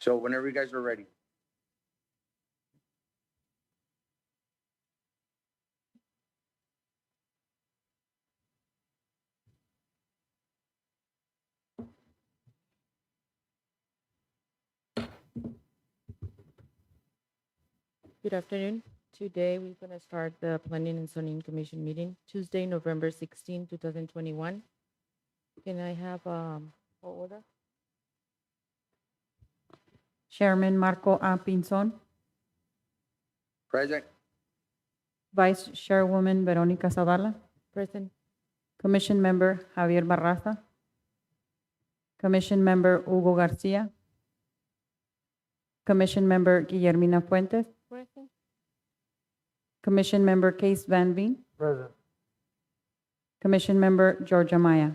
So whenever you guys are ready. Good afternoon. Today, we're going to start the Planning and Zoning Commission meeting, Tuesday, November 16, 2021. Can I have order? Chairman Marco A. Pinzon, Present. Vice Chairwoman Veronica Zavala, Present. Commission Member Javier Barraza, Commission Member Hugo Garcia, Commission Member Guillermina Fuentes, Present. Commission Member Case Van Veen, Present. Commission Member Georgia Maya.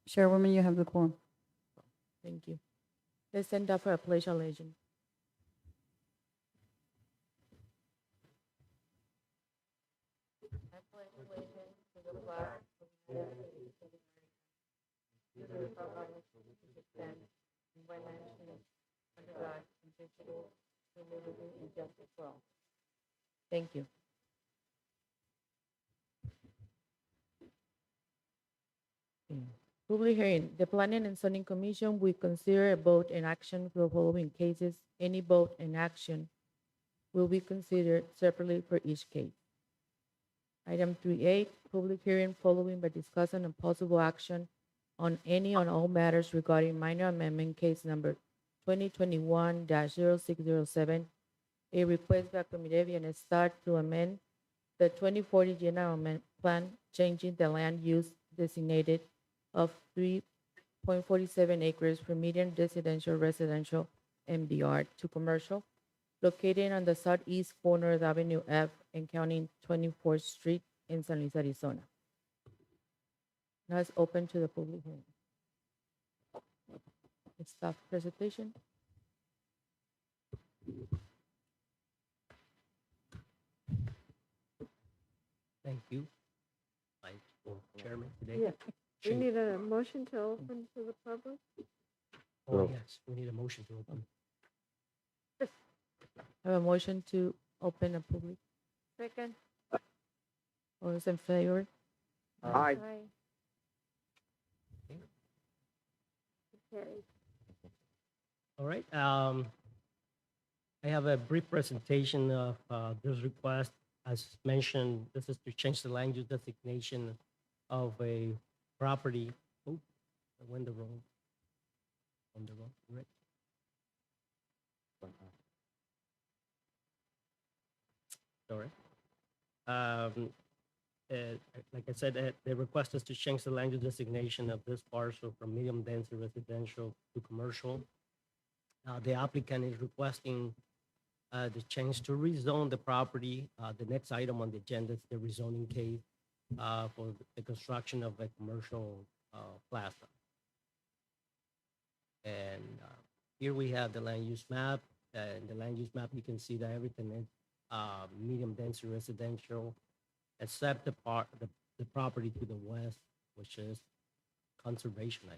Chairwoman, you have the quorum. Thank you. Let's stand up for a pledge of allegiance. I pledge allegiance to the flag of the United States of America, to the republic which stands one nation under God, indivisible, with liberty and justice for all. Thank you. Public hearing. The Planning and Zoning Commission will consider a vote and action for the following cases. Any vote and action will be considered separately for each case. Item 3A, public hearing following by discussion and possible action on any on all matters regarding minor amendment case number 2021-0607, a request by Committee and start to amend the 2040 general plan, changing the land use designated of 3.47 acres for medium residential MDR to commercial, located on the southeast corner of Avenue F and counting 24th Street in San Luis, Arizona. Now it's open to the public hearing. Staff presentation. Thank you. Vice Chairman today. Yeah. We Change- need a motion to open to the public. Oh, yes, we need a motion to open. I have a motion to open a public. Second. All those in favor? Aye. Carried. All right. I have a brief presentation of this request. As mentioned, this is to change the land use designation of a property. Oh, I went the wrong. On the wrong, right? Sorry. Like I said, the request is to change the land use designation of this parcel from medium density residential to commercial. The applicant is requesting the change to rezone the property. The next item on the agenda is the rezoning case for the construction of a commercial plaza. And here we have the land use map. In the land use map, you can see that everything is medium density residential, except the property to the west, which is conservation, I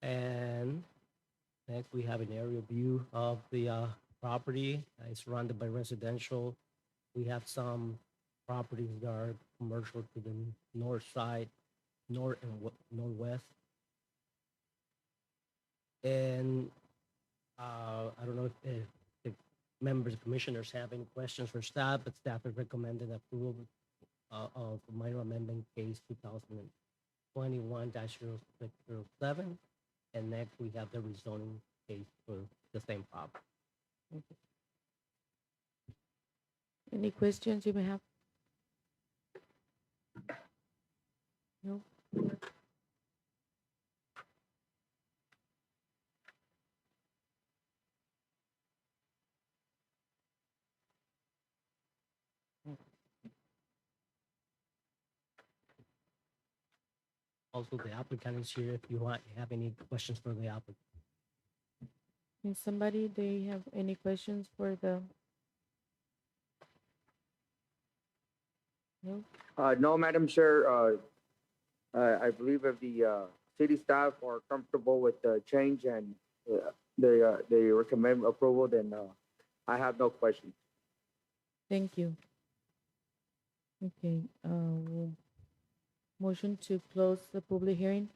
think. And next, we have an aerial view of the property. It's surrounded by residential. We have some properties that are commercial to the north side, north and northwest. And I don't know if the members, commissioners have any questions for staff, but staff is recommending approval of minor amendment case 2021-0607. And next, we have the rezoning case for the same property. Any questions you may have? No? Also, the applicant is here if you have any questions for the applicant. Is somebody, they have any questions for the? No? No, Madam Chair, I believe if the city staff are comfortable with the change and they recommend approval, then I have no questions. Thank you. Okay, motion to close the public hearing?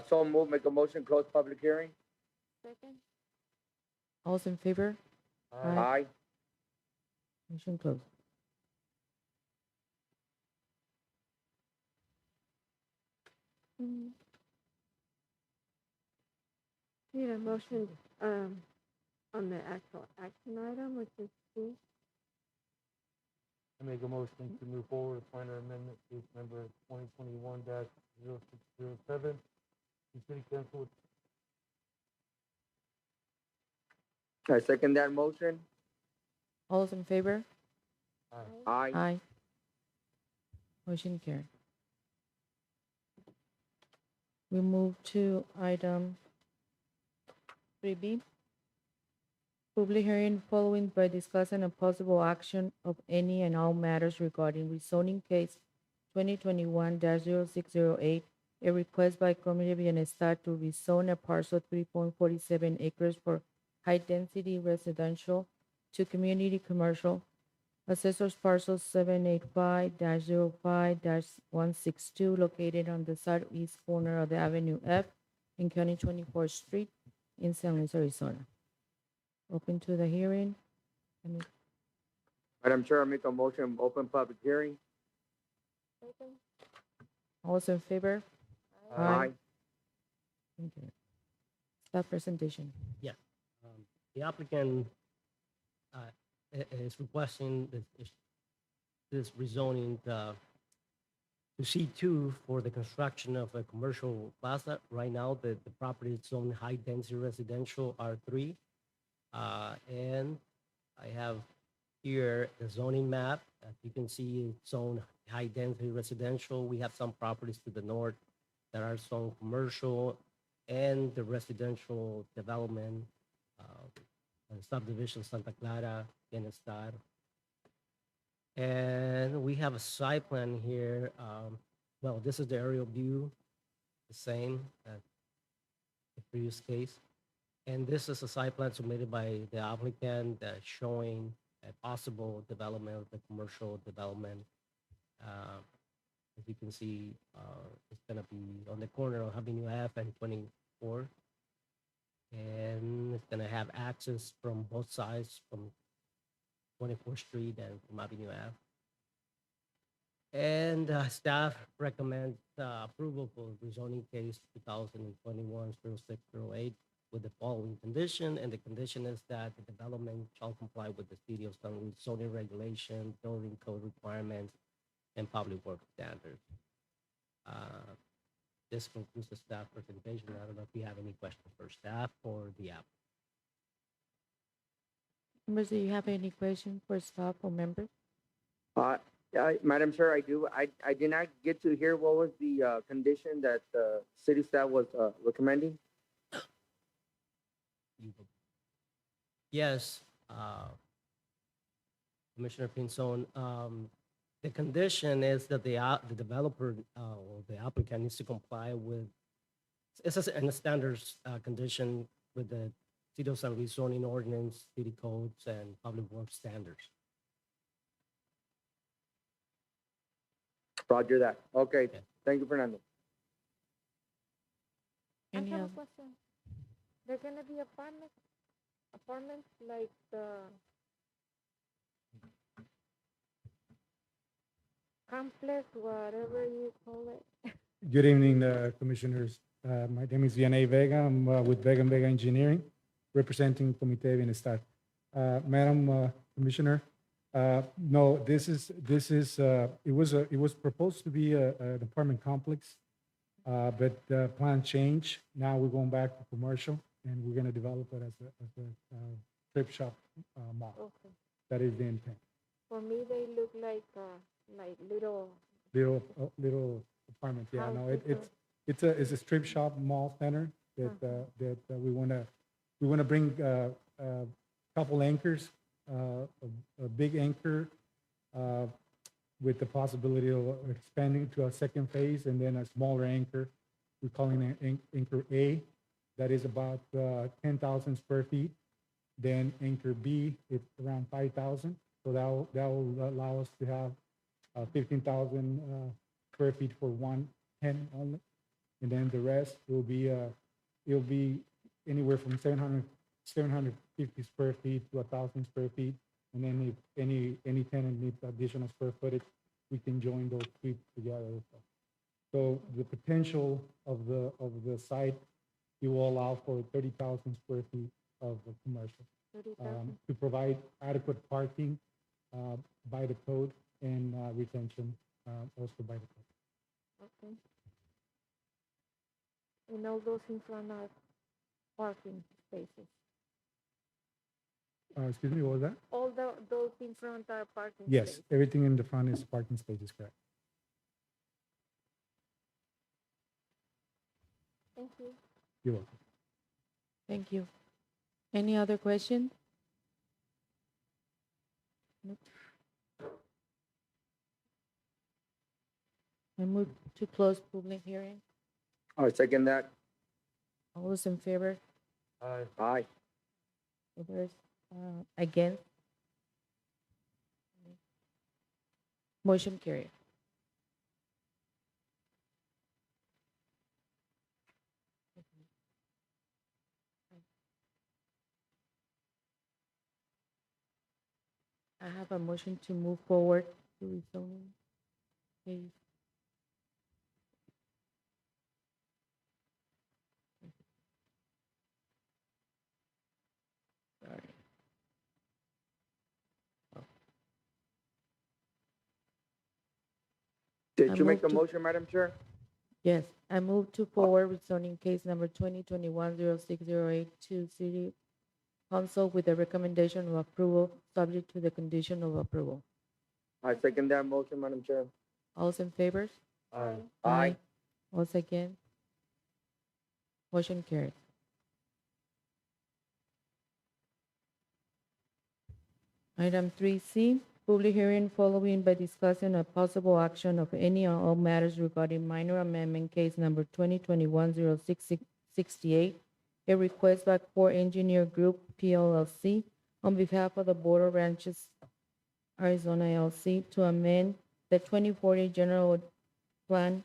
So move, make a motion, close public hearing. Second? All's in favor? Aye. Motion closed. Mm. Need a motion, on the actual action item, which is C. I make a motion to move forward with minor amendment case number 2021-0607 to city council. I second that motion. All's in favor? Aye. Aye. Motion carried. We move to item 3B. Public hearing following by discussing a possible action of any and all matters regarding rezoning case 2021-0608, a request by Comunidad Bienestar to rezone a parcel 3.47 acres for high-density residential to community commercial. Assessor's parcel 785-05-162 located on the southeast corner of the Avenue F in County 24th Street in San Luis, Arizona. Open to the hearing. Madam Chair, I make a motion, open public hearing. Second? All those in favor? Aye. Okay. Staff presentation. The applicant is requesting this rezoning to C2 for the construction of a commercial plaza. Right now, the property is zoned high-density residential R3. And I have here the zoning map. As you can see, it's zoned high-density residential. We have some properties to the north that are zoned commercial, and the residential development, subdivision Santa Clara, Bienestar. And we have a site plan here. Well, this is the aerial view, the same as the previous case. And this is a site plan submitted by the applicant showing a possible development of the commercial development. As you can see, it's gonna be on the corner of Avenue F and 24. And it's gonna have access from both sides, from 24th Street and from Avenue F. And staff recommends approval for rezoning case 2021-0608 with the following condition, and the condition is that the development shall comply with the city of San Luis zoning regulation, building code requirements, and public works standards. This concludes the staff presentation. I don't know if you have any questions for staff or the app. Members, do you have any questions for staff or members? Madam Chair, I do. I did not get to hear what was the condition that the city staff was recommending. Yes, Commissioner Pinzon, the condition is that the developer or the applicant needs to comply with, it's a standards condition with the City of San Luis zoning ordinance, city codes, and public works standards. Roger that. Okay. Yeah. Thank you, Fernando. I Any have a other- question. They're gonna be apartments like the complex, whatever you call it. Good evening, Commissioners. My name is Vianey Vega. I'm with Vega and Vega Engineering, representing Comité Bienestar. Madam Commissioner, no, it was proposed to be an apartment complex, but the plan changed. Now we're going back to commercial, and we're going to develop it as a strip shop mall. Okay. That is the intent. For me, they look like little. Little apartment, yeah, no, houses it's a strip shop mall center that we want to bring a couple anchors, a big anchor, with the possibility of expanding to a second phase and then a smaller anchor. We're calling it anchor A. That is about 10,000 square feet. Then anchor B, it's around 5,000. So that will allow us to have 15,000 square feet for one tenant only. And then the rest will be anywhere from 750 square feet to 1,000 square feet. And then if any tenant needs additional square footage, we can join those two together. So the potential of the site, it will allow for 30,000 square feet of commercial 30,000. to provide adequate parking by the code and retention also by the code. Okay. And all those in front are parking spaces. Excuse me, what was that? All those in front are parking Yes, spaces. everything in the front is parking spaces, correct. Thank you. You're welcome. Thank you. Any other questions? Nope. I move to close public hearing. I second that. All those in favor? Aye. Others, against? Motion carried. I have a motion to move forward to rezoning. Please. Sorry. Did I you make move the to- motion, Madam Chair? Yes, I move to forward rezoning case number 2021-0608 to City Council with a recommendation of approval, subject to the condition of approval. I second that motion, Madam Chair. All's in favor? Aye. All's against? Motion carries. Item 3C, public hearing following by discussing a possible action of any or all matters regarding minor amendment case number 2021-0668, a request by Core Engineer Group PLLC on behalf of the Border Ranches Arizona LLC to amend the 2040 general plan,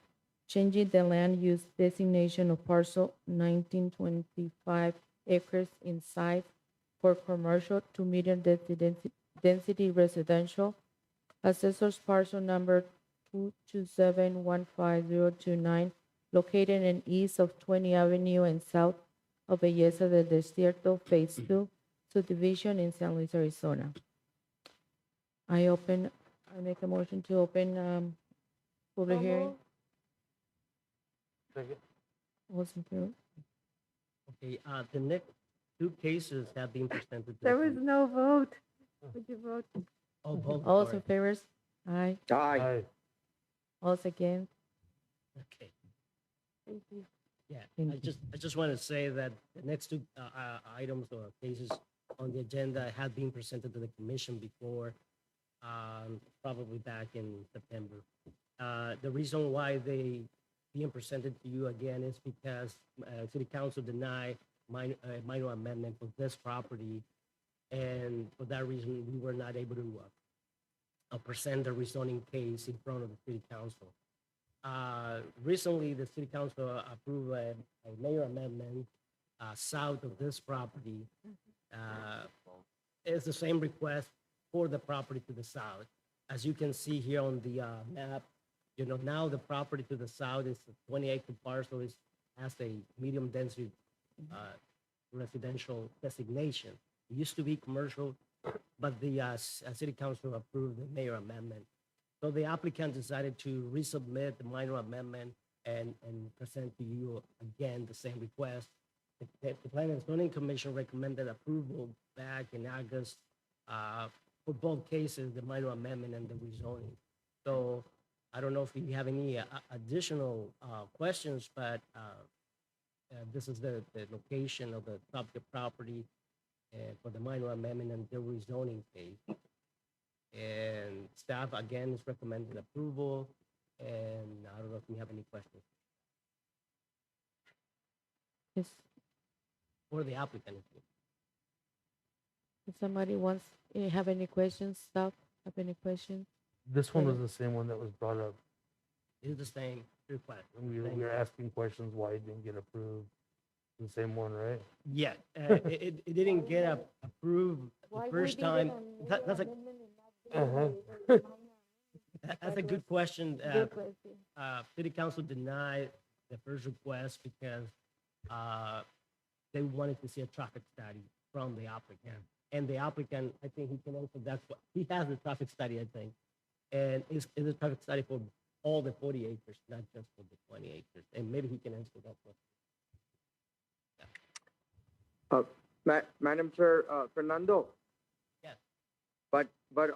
changing the land use designation of parcel 1925 acres in size for commercial to medium density residential. Assessor's parcel number 227-15029, located in east of 20 Avenue and south of Belleza del Desierto, Phase 2, subdivision in San Luis, Arizona. I make a motion to open public So hearing. moved. All's in favor? Okay, the next two cases have been presented. to the There was commi- no vote. Would you vote? Oh, both, All's sorry. in favor? Aye. Aye. All's against? Okay, Thank you. yeah, Thank I you. just want to say that the next two items or cases on the agenda had been presented to the commission before, probably back in September. The reason why they being presented to you again is because City Council denied minor amendment for this property, and for that reason, we were not able to present the rezoning case in front of the City Council. Recently, the City Council approved a mayor amendment south of this property. It's the same request for the property to the south. As you can see here on the map, you know, now the property to the south is a 20-acre parcel, has a medium density residential designation. It used to be commercial, but the City Council approved the mayor amendment. So the applicant decided to resubmit the minor amendment and present to you again the same request. The Planning and Zoning Commission recommended approval back in August for both cases, the minor amendment and the rezoning. So I don't know if you have any additional questions, but this is the location of the subject property for the minor amendment and the rezoning case. And staff, again, is recommending approval. And I don't know if you have any questions If, for the applicant. if somebody wants, have any questions, staff, have any questions? This one was Okay. the same one that was brought up. It's the same request. We were asking questions why it didn't get approved. The same one, right? Yeah, it didn't get approved the first time. That's a, Uh-huh. that's a good question. Good question. City council denied the first request because they wanted to see a traffic study from the applicant. And the applicant, I think he can answer that. He has the traffic study, I think. And it's a traffic study for all the 40 acres, not just for the 20 acres. And maybe he can answer that question. Madam Chair, Fernando. Yes. But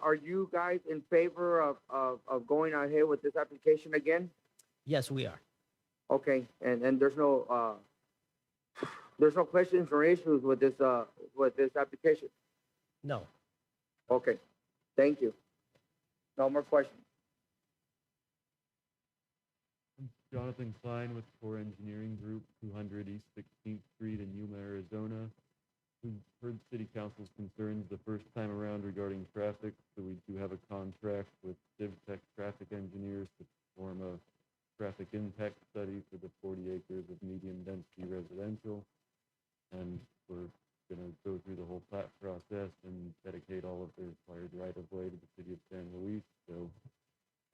are you guys in favor of going ahead with this application again? Yes, we are. Okay, and there's no questions or issues with this application? No. Okay, thank you. No more questions. Jonathan Klein with Core Engineering Group, 200 East 16th Street in Yuma, Arizona. We heard City Council's concerns the first time around regarding traffic, so we do have a contract with CivTech Traffic Engineers to perform a traffic impact study for the 40 acres of medium-density residential. And we're going to go through the whole plat process and dedicate all of the required right-of-way to the City of San Luis. So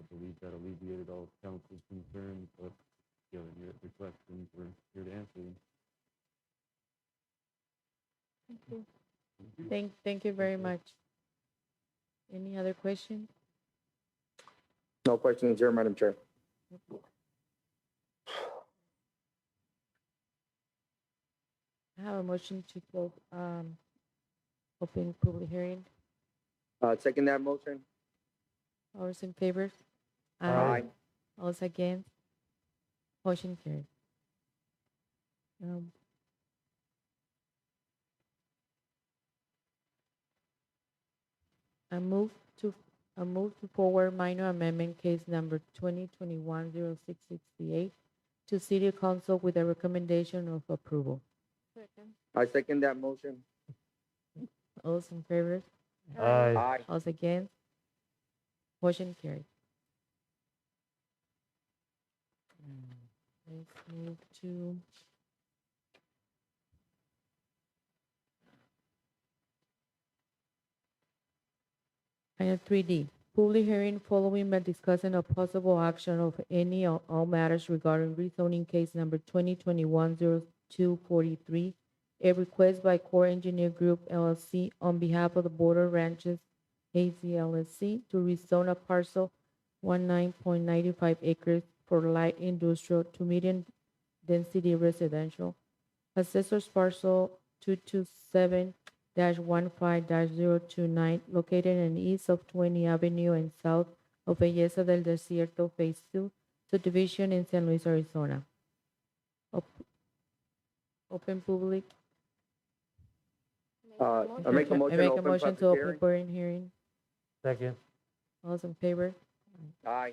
I believe that alleviated all of council's concerns, but if you have any other questions, we're here to answer them. Thank you very much. Any other questions? No questions here, Madam Chair. I have a motion to close, open public hearing. Second that motion. All those in favor? Aye. All those against? Motion carried. I move to forward minor amendment case number 2021-0668 to City Council with a recommendation of approval. I second that motion. All those in favor? Aye. Aye. All those against? Motion carried. Let's move to item 3D. Public hearing following by discussing a possible action of any or all matters regarding rezoning case number 2021-0243, a request by Core Engineer Group LLC on behalf of the Border Ranches AZLSC to rezone a parcel 19.95 acres for light industrial to medium density residential. Assessors parcel 227-15-029 located in east of 20 Avenue and south of Belleza del Desierto Phase 2 subdivision in San Luis, Arizona. Open public. I make a motion. I make a open motion public to open hearing. public hearing. Second. All those in favor? Aye.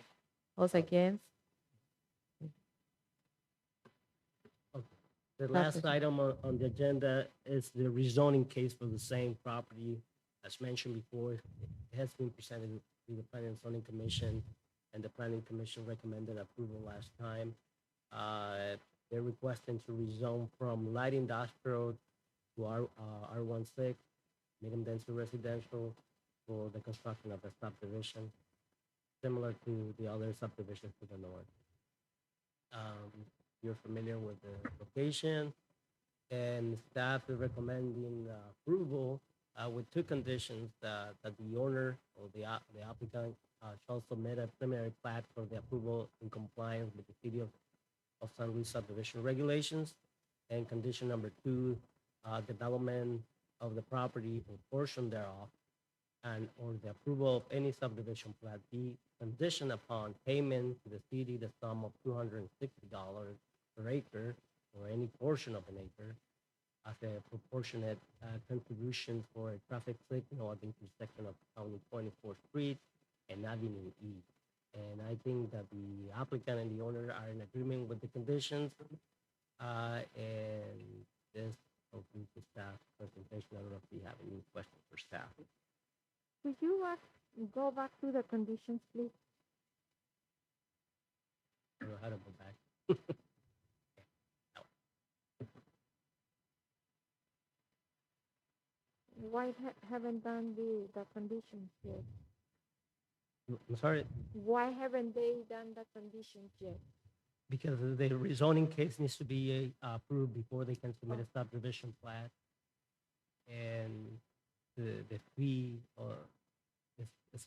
All those against? The Property. last item on the agenda is the rezoning case for the same property. As mentioned before, it has been presented to the Planning and Zoning Commission, and the Planning Commission recommended approval last time. They're requesting to rezone from light industrial to R16, medium density residential, for the construction of a subdivision, similar to the other subdivisions to the north. You're familiar with the location, and staff is recommending approval with two conditions: that the owner or the applicant shall submit a preliminary plat for the approval in compliance with the City of San Luis subdivision regulations, and condition number two, development of the property or portion thereof, and or the approval of any subdivision plat be conditioned upon payment to the city the sum of $260 per acre or any portion of an acre as a proportionate contribution for a traffic signal at the intersection of County 24th Street and Avenue E. And I think that the applicant and the owner are in agreement with the conditions. And this concludes the staff presentation. I don't know if you have any questions for staff. Could you go back to the conditions, please? I don't know how to go back. Why haven't done the conditions yet? I'm sorry, Why haven't they done the conditions yet? because the rezoning case needs to be approved before they can submit a subdivision plat. And the fee, or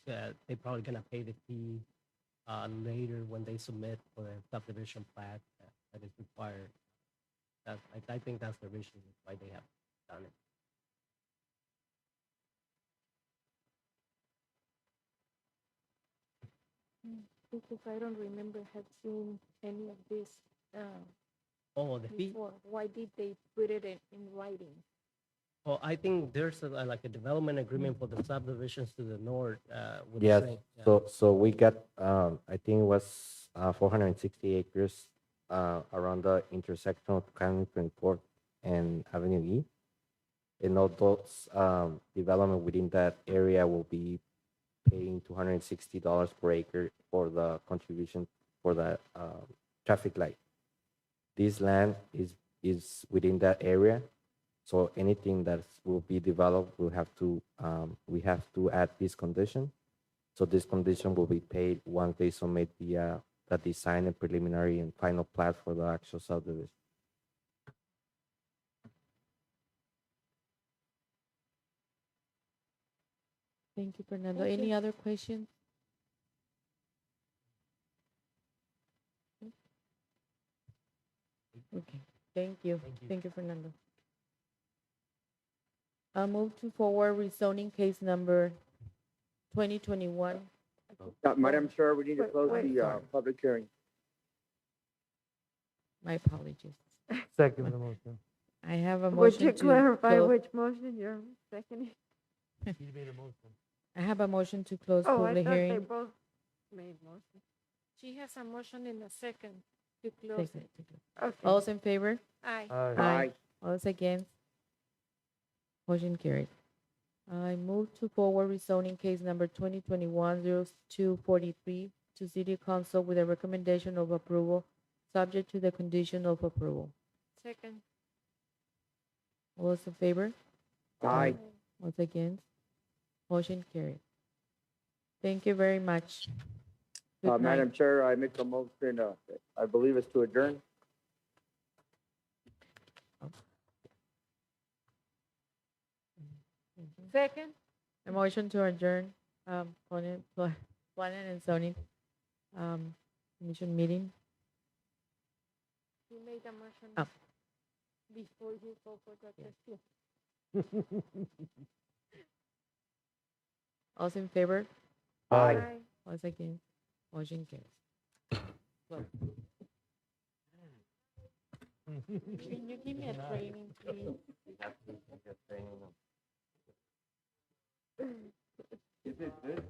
they're probably gonna pay the fee later when they submit for the subdivision plat that is required. I think that's the reason why they have done it. Because I don't remember have seen any of this Oh, the fee? before. Why did they put it in writing? Oh, I think there's like a development agreement for the subdivisions to the north. With Yes, the same- yeah. so we got, I think it was 460 acres around the intersection of County 24th and Avenue E. And all those development within that area will be paying $260 per acre for the contribution for the traffic light. This land is within that area, so anything that will be developed will have to we have to add this condition. So this condition will be paid once they submit the design and preliminary and final plat for the actual subdivision. Thank you, Fernando. Thank Any you. other questions? Okay, thank you. Thank you. Thank you, Fernando. I'll move to forward rezoning case number 2021. Madam Chair, we need to Wait, close wait. the public hearing. My apologies. Second the motion. I have a Would you motion to clarify close. which motion you're seconding? He made a motion. I have a motion to close Oh, I public thought they hearing. both made motion. She has a motion in a second to close Second. it. Okay. All those in favor? Aye. Aye. Aye. All those against? Motion carried. I move to forward rezoning case number 2021-0243 to City Council with a recommendation of approval, subject to the condition of approval. Second. All those in favor? Aye. All those against? Motion carried. Thank you very much. Good night. Madam Chair, I make a motion, I believe it's to adjourn. Second. A motion to adjourn, planning and zoning, commission meeting. You made a motion Oh. before you go for the test. All those in favor? Aye. All those against? Motion carries. Well, can you give me a training, please? Is it good?